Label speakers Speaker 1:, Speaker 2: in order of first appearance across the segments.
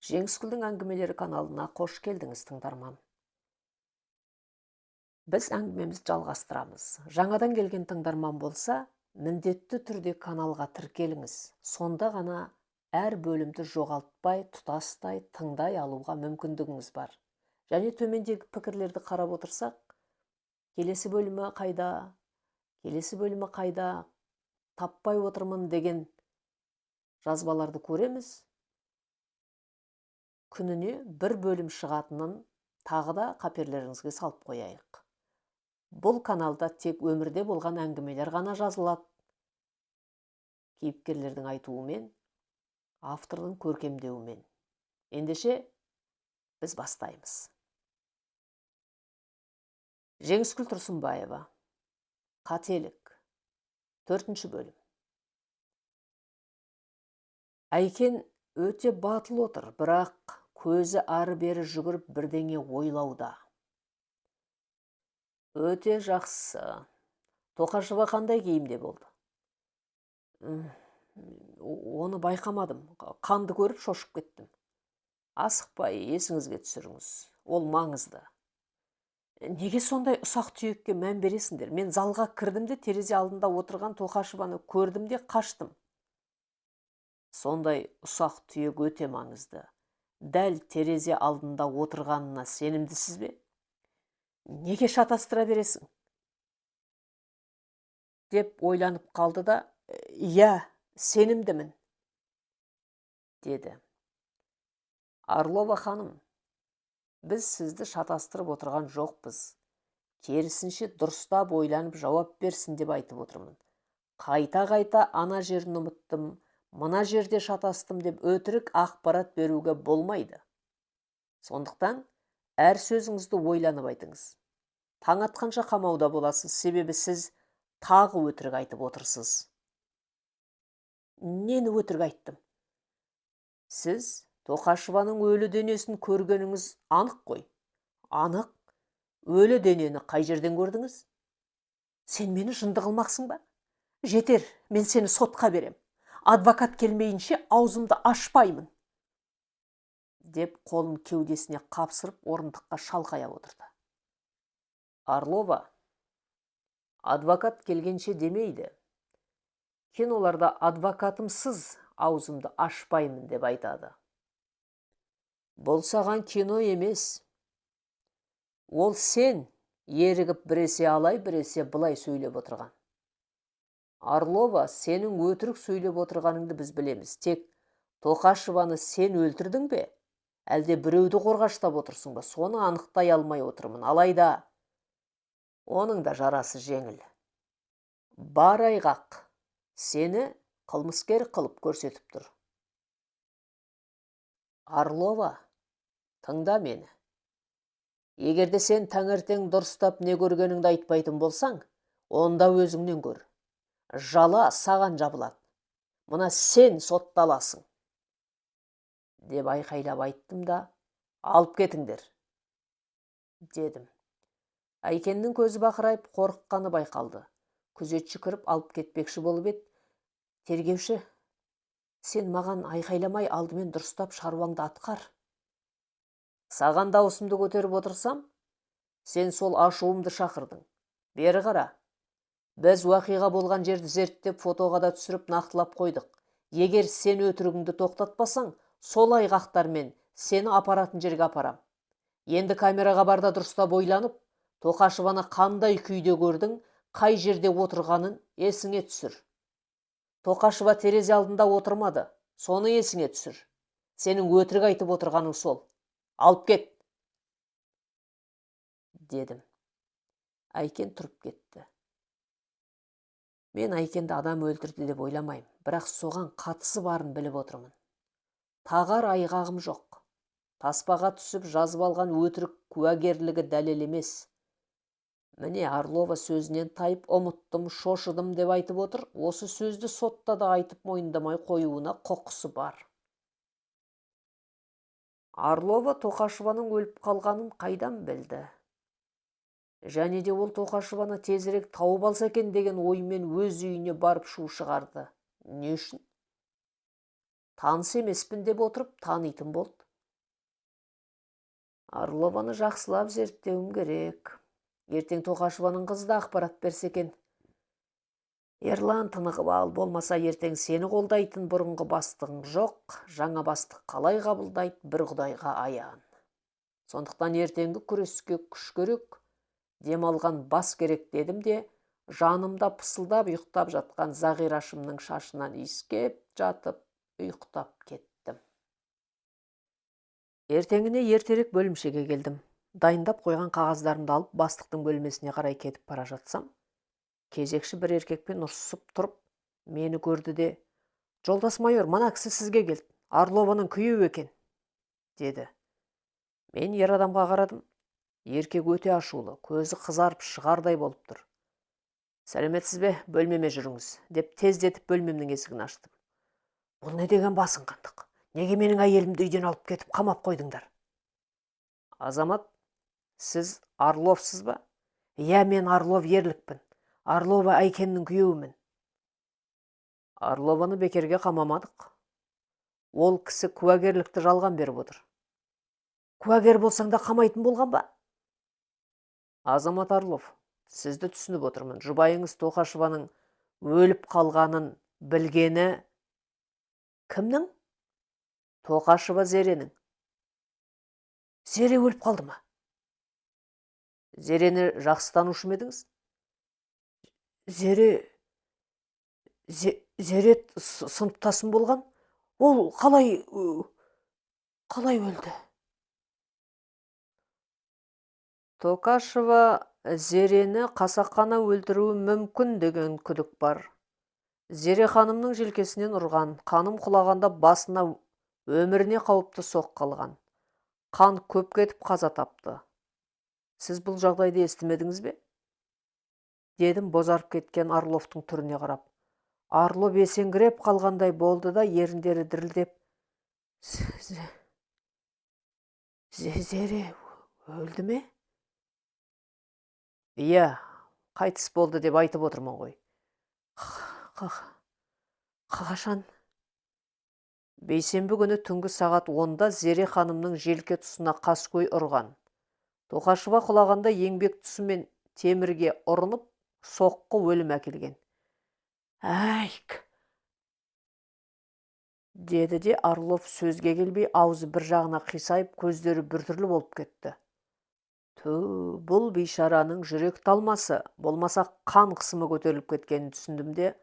Speaker 1: Жеңіскүлдің әңгімелері каналына қош келдіңіз, тыңдарман. Біз әңгімемізді жалғастырамыз. Жаңадан келген тыңдарман болса, міндетті түрде каналға тіркеліңіз. Сонда ғана әр бөлімді жоғалтпай, тұтастай тыңдай алуға мүмкіндігіңіз бар. Және төмендегі пікірлерді қарап отырсақ, келесі бөлімі қайда, таппай отырмын деген жазбаларды көреміз. Күніне бір бөлім шығатынын тағы да қаперлеріңізге салып қояйық. Бұл каналда тек өмірде болған әңгімелер ғана жазылады. Кейіпкерлердің айтуымен, автордың көркемдеуімен. Ендеше біз бастаймыз. Жеңіскүл Тұрсынбаева. Қателік. 4-ші бөлім. Айкен өте батыл отыр, бірақ көзі ары-бері жүгіріп бірдеңе ойлауда. Өте жақсы. Тоқашева қандай киімде болды? Оны байқамадым. Қанды көріп шошып кеттім. Асықпай, есіңізге түсіріңіз. Ол маңызды. Неге сондай ұсақ түйекке мән бересіңдер? Мен залға кірдім де терезе алдында отырған Тоқашеваны көрдім де қаштым. Сондай ұсақ түйек өте маңызды. Дәл терезе алдында отырғанына сенімдісіз бе? Неге шатастыра бересің? Деп ойланып қалды да, «Я, сенімдімін», деді. Орлова ханым, біз сізді шатастырып отырған жоқпыз. Керісінше дұрыстап ойланып жауап берсін деп айтып отырмын. Қайта-қайта ана жерін ұмыттым, мына жерде шатастым деп өтірік ақпарат беруге болмайды. Сондықтан әр сөзіңізді ойланып айтыңыз. Таң атқанша қамауда боласыз, себебі сіз тағы өтірік айтып отырсыз. Нені өтірік айттым? Сіз Тоқашеваның өлі денесін көргеніңіз анық қой. Анық. Өлі денені қай жерден көрдіңіз? Сен мені жынды қылмақсың ба? Жетер, мен сені сотқа берем. Адвокат келмейінше аузымды ашпаймын. Деп қолын кеудесіне қапсырып орындыққа шалқая отырды. Орлова, адвокат келгенше демейді. Киноларда адвокатымсыз аузымды ашпаймын деп айтады. Бұл саған кино емес. Ол сен ерігіп біресе алай, біресе бұлай сөйлеп отырған. Орлова, сенің өтірік сөйлеп отырғаныңды біз білеміз. Тек Тоқашеваны сен өлтірдің бе? Әлде біреуді қорғаштап отырсың ба? Соны анықтай алмай отырмын. Алайда, оның да жарасы жеңіл. Бар айғақ, сені қылмыскер қылып көрсетіп тұр. Орлова, тыңда мені. Егерде сен таңертең дұрыстап не көргеніңді айтпайтын болсаң, онда өзіңнен көр. Жала саған жабылады. Мұна сен сотталасың. Деп айқайлап айттым да, алып кетіңдер, дедім. Айкеннің көзі бақырайып қорыққаны байқалды. Күзетші кіріп алып кетпекші болып еді. Тергеуші, сен маған айқайламай алдымен дұрыстап шаруаңды атқар. Саған дауысымды көтеріп отырсам, сен сол ашуымды шақырдың. Бері қара. Біз уақиға болған жерді зерттеп фотоға да түсіріп нақтылап қойдық. Егер сен өтірігіңді тоқтатпасаң, сол айғақтармен сені апаратын жерге апарам. Енді камераға барда дұрыстап ойланып, Тоқашеваны қандай күйде көрдің, қай жерде отырғанын есіңе түсір. Тоқашева терезе алдында отырмады, соны есіңе түсір. Сенің өтірік айтып отырғаның сол. Алып кет, дедім. Айкен тұрып кетті. Мен Айкенді адам өлтірді деп ойламайым, бірақ соған қатысы барын біліп отырмын. Тағар айғағым жоқ. Таспаға түсіп жазып алған өтірік куәгерлігі дәлел емес. Міне Орлова сөзінен тайып, ұмыттым, шошыдым деп айтып отыр. Осы сөзді сотта да айтып мойындамай қоюына құқысы бар. Орлова Тоқашеваның өліп қалғанын қайдан білді? Және де ол Тоқашеваны тезірек тауып алса екен деген оймен өз үйіне барып шу шығарды. Не үшін? Таныс емеспін деп отырып танитын болды. Орлованы жақсылап зерттеуім керек. Ертең Тоқашеваның қызы да ақпарат берсе екен. Ерлан тынығып ал, болмаса ертең сені қолдайтын бұрынғы бастығың жоқ, жаңа бастық қалай қабылдайды, бір құдайға аян. Сондықтан ертеңгі күреске күш керек, демалған бас керек дедім де, жанымда пысылдап ұйықтап жатқан Зағирашымның шашынан иіскеп жатып, ұйықтап кеттім. Ертеңіне ертерек бөлімшеге келдім. Дайындап қойған қағаздарымды алып, бастықтың бөлмесіне қарай кетіп бара жатсам, кезекші бір еркекпен ұрсысып тұрып, мені көрді де, «Жолдас майор, мына кісі сізге келді, Орлованың күйеуі екен», деді. Мен ер адамға қарадым. Еркек өте ашулы, көзі қызарып шығардай болып тұр. «Сәлеметсіз бе, бөлмеме жүріңіз», деп тездетіп бөлмемнің есігін аштым. «Бұл не деген басынғандық? Неге менің әйелімді үйден алып кетіп қамап қойдыңдар?» «Азамат, сіз Орловсыз ба?» «Иә, мен Орлов ерлікпін. Орлова Айкеннің күйеуімін». «Орлованы бекерге қамамадық. Ол кісі куәгерлікті жалған беріп отыр». «Куәгер болсаң да қамайтын болған ба?» «Азамат Орлов, сізді түсініп отырмын. Жұбайыңыз Тоқашеваның өліп қалғанын білгені...» «Кімнің?» «Тоқашева Зеренің». «Зере өліп қалды ма?» «Зерені жақсы танушы ма едіңіз?» Зере сыныптасым болған. Ол қалай өлді?» «Тоқашева Зерені қасақана өлтіруі мүмкін деген күдік бар. Зере ханымның желкесінен ұрған, қаным құлағанда басына өміріне қауіпті соқ қалған. Қан көп кетіп қаза тапты. Сіз бұл жағдайды естімедіңіз бе?» Дедім бозарып кеткен Орловтың түріне қарап. Орлов есеңгіреп қалғандай болды да, еріндері дірілдеп, «Зере өлді ме?» «Иә, қайтыс болды деп айтып отырмын ғой». «Қашан?» «Бейсенбі күні түнгі сағат 10-да Зере ханымның желке тұсына қаскөй ұрған. Тоқашева құлағанда еңбек тұсымен темірге ұрынып, соққы өлім әкелген». «Әйк!» деді де Орлов сөзге келбей, аузы бір жағына қисайып, көздері біртүрлі болып кетті. Бұл бейшараның жүрек талмасы, болмаса қан қысымы көтеріліп кеткенін түсіндім де,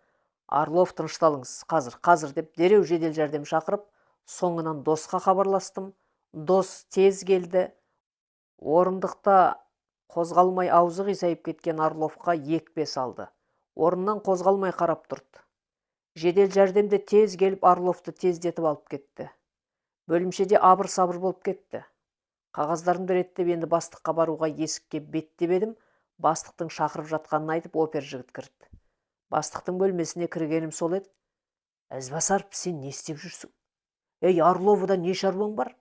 Speaker 1: «Орлов, тынышталыңыз, қазір» деп дереу жедел жәрдем шақырып, соңынан досқа хабарластым. Дос тез келді. Орындықта қозғалмай аузы қисайып кеткен Орловқа екпе салды. Орнынан қозғалмай қарап тұрды. Жедел жәрдемде тез келіп Орловты тездетіп алып кетті. Бөлімшеде абыр-сабыр болып кетті. Қағаздарымды реттеп енді бастыққа баруға есікке беттеп едім, бастықтың шақырып жатқанын айтып, опер жігіт кірді. Бастықтың бөлмесіне кіргенім сол еді. «Ізбасаров, сен не істеп жүрсің? Ей, Орловыда не шаруаң бар?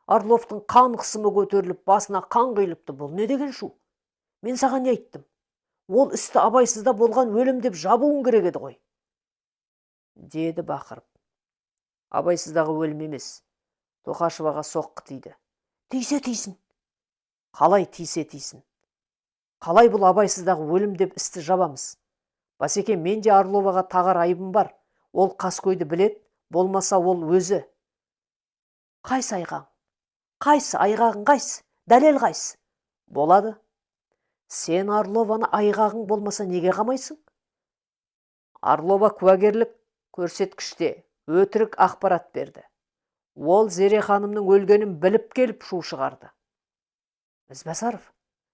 Speaker 1: Орловтың қан қысымы көтеріліп, басына қан құйылыпты, бұл не деген шу? Мен саған не айттым? Ол істі абайсызда болған өлім деп жабуың керек еді ғой», деді бақырып. «Абайсыздағы өлім емес, Тоқашеваға соққы тиді». «Тисе тисін». «Қалай тисе тисін? Қалай бұл абайсыздағы өлім деп істі жабамыз? Басеке, мен де Орловаға тағар айыбым бар. Ол қаскөйді білет, болмаса ол өзі». «Қайсы айғаң? Қайсы айғағың қайсы? Дәлел қайсы?» «Болады. Сен Орлованы айғағың болмаса неге қамайсың?» «Орлова куәгерлік көрсеткіште өтірік ақпарат берді. Ол Зере ханымның өлгенін біліп келіп шу шығарды». «Ізбасаров,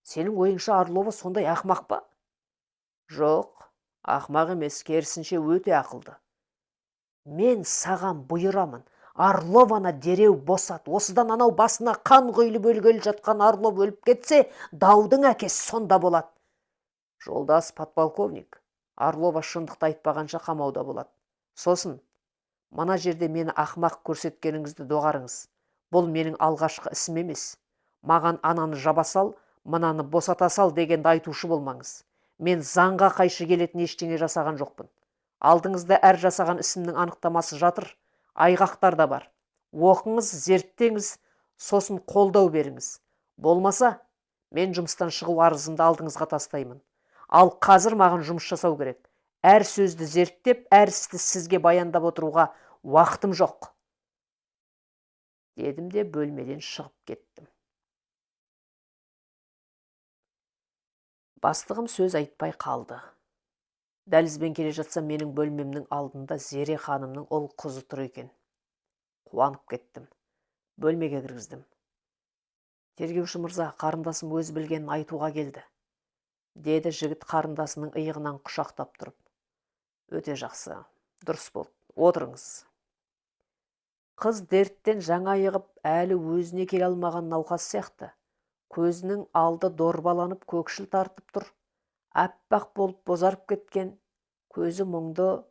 Speaker 1: сенің ойыңша Орлова сондай ақмақ па?» «Жоқ, ақмақ емес, керісінше өте ақылды». «Мен саған бұйырамын, Орлованы дереу босат. Осыдан анау басына қан құйылып өлгелі жатқан Орлов өліп кетсе, даудың әкесі сонда болады». «Жолдас подполковник, Орлова шындықты айтпағанша қамауда болады. Сосын, мына жерде мені ақмақ көрсеткеніңізді доғарыңыз. Бұл менің алғашқы ісім емес. Маған ананы жаба сал, мынаны босата сал дегенді айтушы болмаңыз. Мен заңға қайшы келетін ештеңе жасаған жоқпын. Алдыңызда әр жасаған ісімнің анықтамасы жатыр, айғақтар да бар. Оқыңыз, зерттеңіз, сосын қолдау беріңіз. Болмаса, мен жұмыстан шығу арызымды алдыңызға тастаймын. Ал қазір маған жұмыс жасау керек. Әр сөзді зерттеп, әр істі сізге баяндап отыруға уақытым жоқ. Дедім де бөлмеден шығып кеттім. Бастығым сөз айтпай қалды. Дәлізбен келе жатсам, менің бөлмемнің алдында Зере ханымның ұл қызы тұр екен. Қуанып кеттім. Бөлмеге кіргіздім. Тергеуші мырза, қарындасым өз білгенін айтуға келді, деді жігіт қарындасының иығынан құшақтап тұрып. Өте жақсы, дұрыс болды, отырыңыз. Қыз дерттен жаңа айығып, әлі өзіне келе алмаған науқас сияқты. Көзінің алды дорбаланып, көкшіл тартып тұр. Аппақ болып бозарып кеткен, көзі мұңды,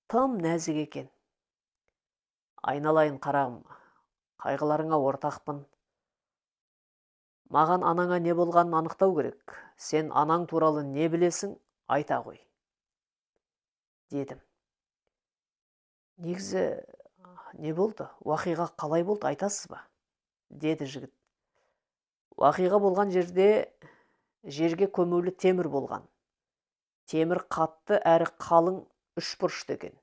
Speaker 1: тым нәзік екен. Айналайын қарағым, қайғыларыңа ортақпын. Маған анаңа не болғанын анықтау керек. Сен анаң туралы не білесің, айта ғой, дедім. Негізі, не болды? Уақиға қалай болды, айтасыз ба? Деді жігіт. Уақиға болған жерге көмулі темір болған. Темір қатты әрі қалың үшбұрышты екен.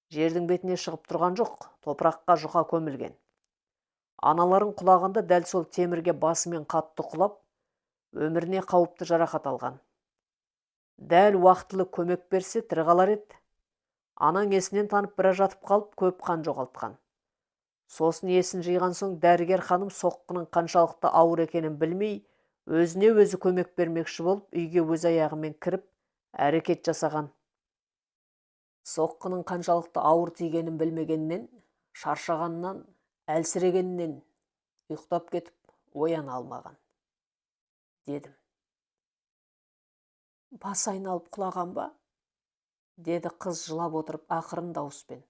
Speaker 1: Жердің бетіне шығып тұрған жоқ, топыраққа жұқа көмілген. Аналарын құлағанда дәл сол темірге басымен қатты құлап, өміріне қауіпті жарақат алған. Дәл уақытылы көмек берсе, тірі қалар еді. Анаң есінен танып біраз жатып қалып, көп қан жоғалтқан. Сосын есін жиған соң, дәрігер ханым соққының қаншалықты ауыр екенін білмей, өзіне өзі көмек бермекші болып, үйге өз аяғымен кіріп, әрекет жасаған. Соққының қаншалықты ауыр тигенін білмегеннен, шаршағаннан, әлсірегеннен ұйықтап кетіп, ояна алмаған, дедім. Бас айналып құлаған ба? Деді қыз жылап отырып ақырын дауыспен.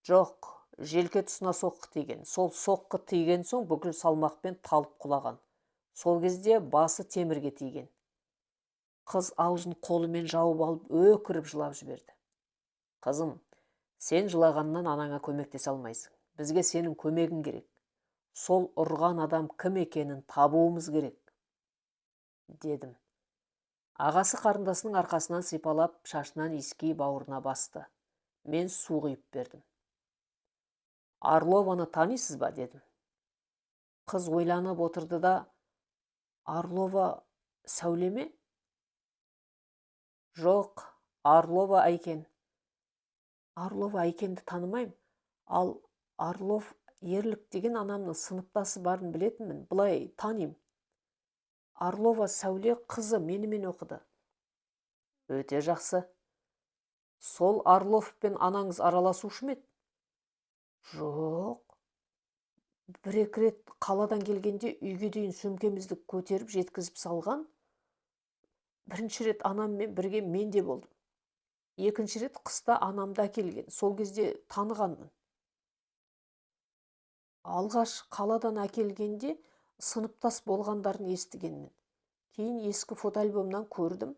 Speaker 1: Жоқ, желке тұсына соққы тиген. Сол соққы тиген соң бүкіл салмақпен талып құлаған. Сол кезде басы темірге тиген. Қыз аузын қолымен жауып алып өкіріп жылап жіберді. Қызым, сен жылағаннан анаңа көмектесе алмайсың. Бізге сенің көмегің керек. Сол ұрған адам кім екенін табуымыз керек, дедім. Ағасы қарындасының арқасынан сипалап, шашынан иіскей бауырына басты. Мен су құйып бердім. Орлованы танисыз ба, дедім. Қыз ойланып отырды да, Орлова Сәуле ме? Жоқ, Орлова Айкен. Орлова Айкенді танымайым, ал Орлов Ерлік деген анамның сыныптасы барын білетінмін, бұлай таним. Орлова Сәуле қызы менімен оқыды. Өте жақсы. Сол Орловпен анаңыз араласушы ме еді? Жоқ. Бір-екі рет қаладан келгенде үйге дейін сөмкемізді көтеріп жеткізіп салған. Бірінші рет анаммен бірге мен де болдым. Екінші рет қыста анамда келген. Сол кезде танығанмын. Алғаш қаладан әкелгенде сыныптас болғандарын естігенмін. Кейін ескі фотоальбомнан көрдім.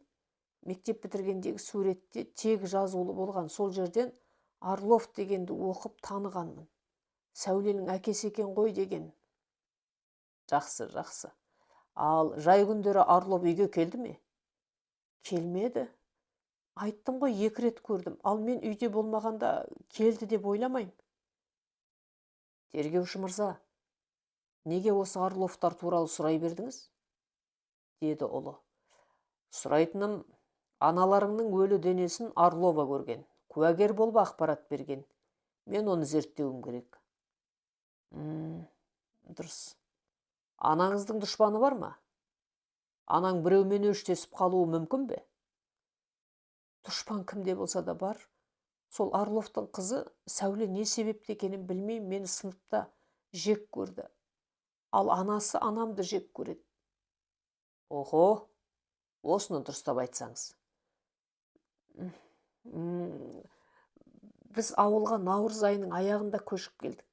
Speaker 1: Мектеп бітіргендегі суретте тек жазулы болған. Сол жерден Орлов дегенді оқып танығанмын. Сәуленің әкесі екен ғой деген. Жақсы, жақсы. Ал жай күндері Орлов үйге келді ме? Келмеді. Айттым ғой, 2 рет көрдім. Ал мен үйде болмағанда келді деп ойламайым. Тергеуші мырза, неге осы Орловтар туралы сұрай бердіңіз? Деді ұлы. Сұрайтыным, аналарыңның өлі денесін Орлова көрген. Куәгер болып ақпарат берген. Мен оны зерттеуім керек. Дұрыс. Анаңыздың дұшпаны бар ма? Анаң біреумен өштесіп қалуы мүмкін бе? Дұшпан кімде болса да бар. Сол Орловтың қызы Сәуле не себепті екенін білмей, мені сыныпта жек көрді. Ал анасы анамды жек көреді. Охо, осыны дұрыстап айтсаңыз. Біз ауылға наурыз айының аяғында көшіп келдік.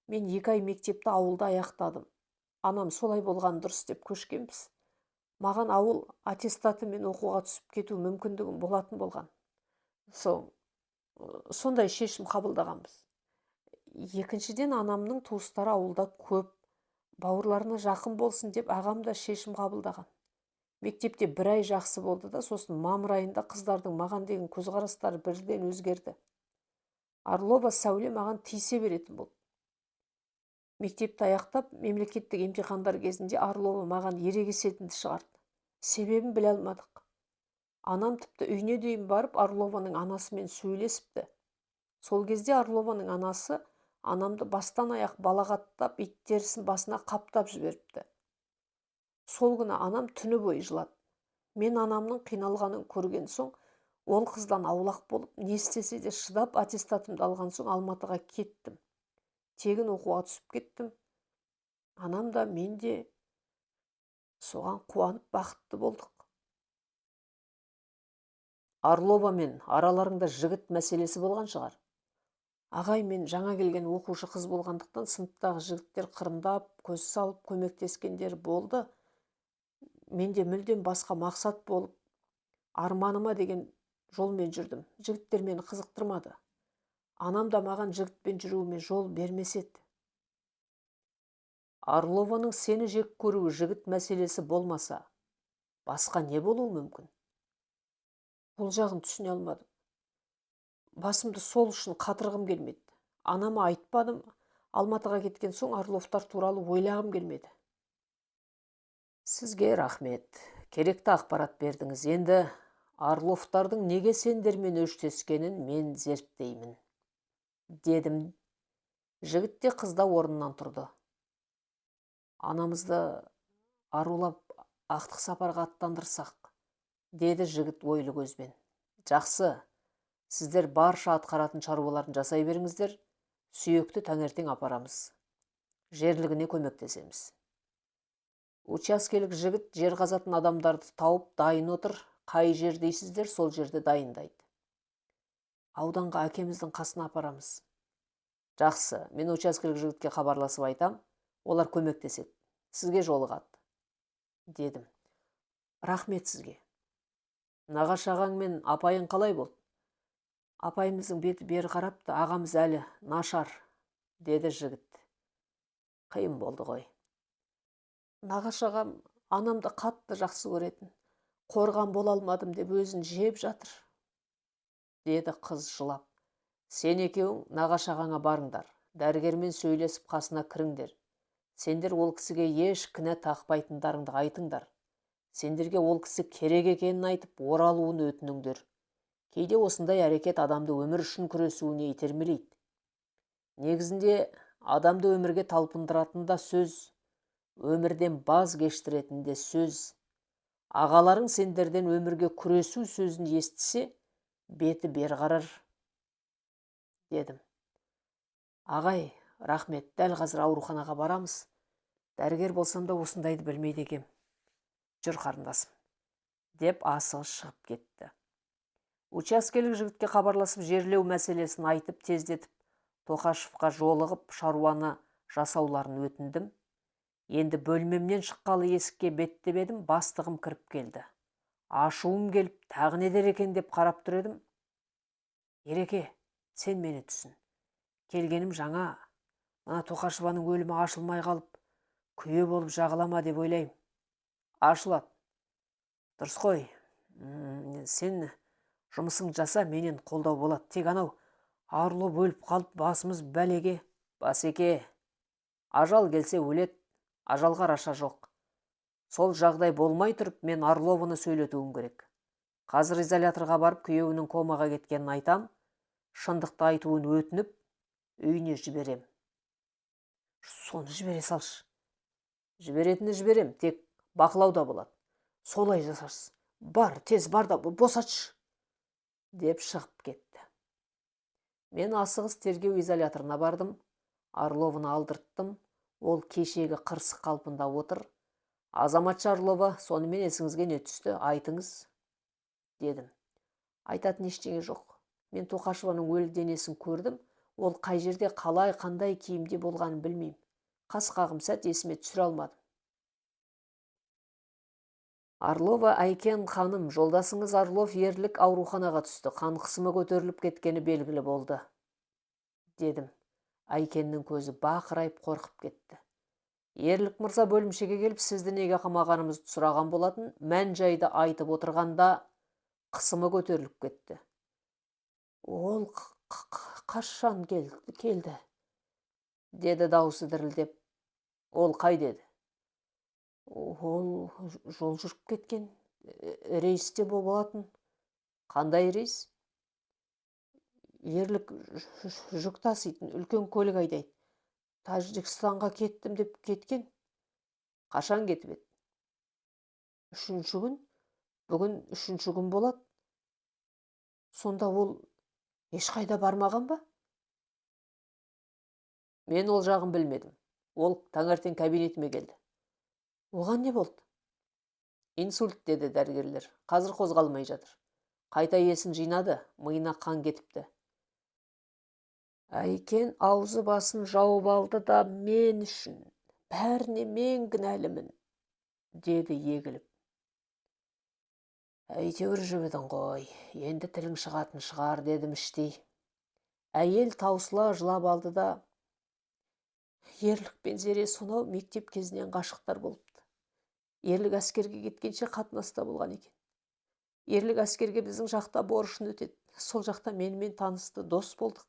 Speaker 1: Мен 2 ай мектепті ауылда аяқтадым. Анам солай болған дұрыс деп көшкенбіз. Маған ауыл аттестатымен оқуға түсіп кету мүмкіндігім болатын болған. Сондай шешім қабылдағанбыз. Екіншіден, анамның туыстары ауылда көп. Бауырларына жақын болсын деп ағам да шешім қабылдаған. Мектепте 1 ай жақсы болды да, сосын мамыр айында қыздардың маған деген көзқарастары бірден өзгерді. Орлова Сәуле маған тиісе беретін болды. Мектепті аяқтап, мемлекеттік емтихандар кезінде Орлова маған ерегесетінді шығарды. Себебін біле алмадық. Анам тіпті үйіне дейін барып Орлованың анасымен сөйлесіпті. Сол кезде Орлованың анасы анамды бастан аяқ балағаттап, ит терісін басына қаптап жіберіпті. Сол күні анам түні бойы жылады. Мен анамның қиналғанын көрген соң, ол қыздан аулақ болып, не істесе де шыдап аттестатымды алған соң Алматыға кеттім. Тегін оқуға түсіп кеттім. Анам да мен де соған қуанып бақытты болдық. Орловамен араларыңда жігіт мәселесі болған шығар. Ағай, мен жаңа келген оқушы қыз болғандықтан сыныптағы жігіттер қырындап, көз салып көмектескендер болды. Менде мүлдем басқа мақсат болып, арманыма деген жолмен жүрдім. Жігіттер мені қызықтырмады. Анам да маған жігітпен жүруіме жол бермес еді. Орлованың сені жек көруі жігіт мәселесі болмаса, басқа не болуы мүмкін? Бұл жағын түсіне алмадым. Басымды сол үшін қатырғым келмеді. Анама айтпадым, Алматыға кеткен соң Орловтар туралы ойлағым келмеді. Сізге рахмет. Керекті ақпарат бердіңіз. Енді Орловтардың неге сендермен өштескенін мен зерттеймін. Дедім. Жігіт те қызда орнынан тұрды. Анамызды арулап ақтық сапарға аттандырсақ, деді жігіт ойлы көзбен. Жақсы, сіздер барша атқаратын шаруаларын жасай беріңіздер, сүйекті таңертең апарамыз. Жерлігіне көмектесеміз. Учаскелік жігіт жер қазатын адамдарды тауып дайын отыр, қай жер дейсіздер, сол жерде дайындайды. Ауданға әкеміздің қасына апарамыз. Жақсы, мен учаскелік жігітке хабарласып айтам, олар көмектеседі. Сізге жолығады, дедім. Рахмет сізге. Нағаш ағаң мен апайың қалай болды? Апайымыздың беті бері қарапты, ағамыз әлі нашар, деді жігіт. Қиын болды ғой. Нағаш ағам анамды қатты жақсы көретін. Қорған бола алмадым деп өзін жеп жатыр, деді қыз жылап. Сен екеуің нағаш ағаңа барыңдар, дәрігермен сөйлесіп қасына кіріңдер. Сендер ол кісіге еш кінә тақпайтындарыңды айтыңдар. Сендерге ол кісі керек екенін айтып, оралуын өтініңдер. Кейде осындай әрекет адамды өмір үшін күресуіне итермелейді. Негізінде адамды өмірге талпындыратын да сөз, өмірден баз кештіретін де сөз. Ағаларың сендерден өмірге күресу сөзін естісе, беті бері қарар, дедім. Ағай, рахмет, дәл қазір ауруханаға барамыз. Дәрігер болсам да осындайды білмейді екем. Жүр қарындасым, деп асығыс шығып кетті. Учаскелік жігітке хабарласып жерлеу мәселесін айтып тездетіп, Тоқашевқа жолығып шаруаны жасауларын өтіндім. Енді бөлмемнен шыққалы есікке беттеп едім, бастығым кіріп келді. Ашуым келіп, тағы не дер екен деп қарап тұр едім. Ереке, сен мені түсін. Келгенім жаңа, мына Тоқашеваның өлімі ашылмай қалып, күйе болып жағылама деп ойлайым. Ашылады. Дұрыс қой. Сен жұмысың жаса, менен қолдау болады. Тек анау Орлов өліп қалып, басымыз бәлеге. Басеке, ажал келсе өлет, ажалға раша жоқ. Сол жағдай болмай тұрып, мен Орловыны сөйлетуім керек. Қазір изоляторға барып, күйеуінің комаға кеткенін айтам, шындықты айтуын өтініп, үйіне жіберем. Соны жібере салшы. Жіберетіні жіберем, тек бақылауда болады. Солай жасарсыз. Бар, тез бар да босатшы, деп шығып кетті. Мен асығыс тергеу изоляторына бардым, Орловыны алдырттым, ол кешегі қырсық қалпында отыр. Азаматша Орлова, сонымен есіңізге не түсті, айтыңыз, дедім. Айтатын ештеңе жоқ. Мен Тоқашеваның өлі денесін көрдім, ол қай жерде қалай, қандай киімде болғанын білмеймін. Қас қағым сәт есіме түсіре алмадым. Орлова Айкен ханым, жолдасыңыз Орлов ерлік ауруханаға түсті, қан қысымы көтеріліп кеткені белгілі болды, дедім. Айкеннің көзі бақырайып қорқып кетті. Ерлік мырза бөлімшеге келіп, сізді неге қамағанымызды сұраған болатын, мән-жайды айтып отырғанда қысымы көтеріліп кетті. Ол қашан келді, деді даусы дірілдеп. Ол қай деді? Ол жол жүріп кеткен, рейсте болатын. Қандай рейс? Ерлік жүк таситын үлкен көлік айдайды. Тәжікстанға кеттім деп кеткен. Қашан кетіп еді? 3-ші күн. Бүгін 3-ші күн болады. Сонда ол ешқайда бармаған ба? Мен ол жағын білмедім. Ол таңертең кабинетіме келді. Оған не болды? Инсульт, деді дәрігерлер. Қазір қозғалмай жатыр. Қайта есін жинады, миына қан кетіпті. Әйкен аузы басын жауып алды да, мен үшін, бәріне мен кінәлімін, деді егіліп. Әйтеуір жібідің ғой, енді тілің шығатын шығар, дедім іштей. Әйел таусыла жылап алды да, Ерлік пен Зере сонау мектеп кезінен ғашықтар болыпты. Ерлік әскерге кеткенше қатынаста болған екен. Ерлік әскерге біздің жақта борышын өтеді. Сол жақта менімен танысты, дос болдық.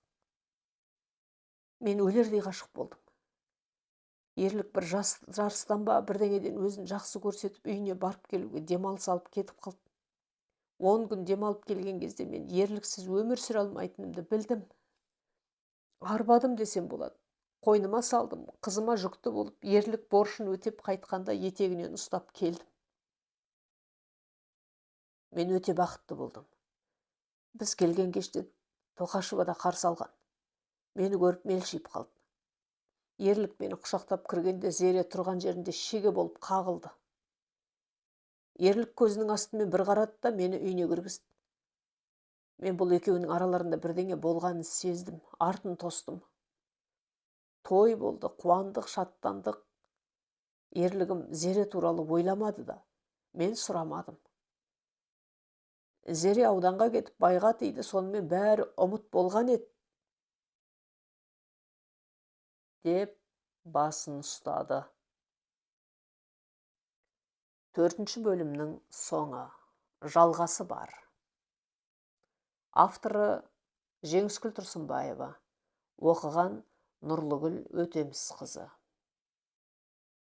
Speaker 1: Мен өлердей ғашық болдым. Ерлік бір жарыстан ба бірдеңеден өзін жақсы көрсетіп, үйіне барып келуге демалыс алып кетіп қалды. 10 күн демалып келген кезде мен ерліксіз өмір сүре алмайтынымды білдім. Арбадым десем болады. Қойныма салдым, қызыма жүкті болып, ерлік борышын өтеп қайтқанда етегінен ұстап келдім. Мен өте бақытты болдым. Біз келген кеште Тоқашева да қарсы алған. Мені көріп мелшиіп қалды. Ерлік мені құшақтап кіргенде Зере тұрған жерінде шеге болып қағылды. Ерлік көзінің астымен бір қарады да мені үйіне кіргізді. Мен бұл екеуінің араларында бірдеңе болғанын сездім, артын тостым. Той болды, қуандық, шаттандық. Ерлігім Зере туралы ойламады да, мен сұрамадым. Зере ауданға кетіп байға тиді, сонымен бәрі ұмыт болған еді, деп басын ұстады. 4-ші бөлімнің соңы, жалғасы бар. Авторы Жеңіскүл Тұрсынбаева, оқыған Нұрлыгүл Өтемісқызы.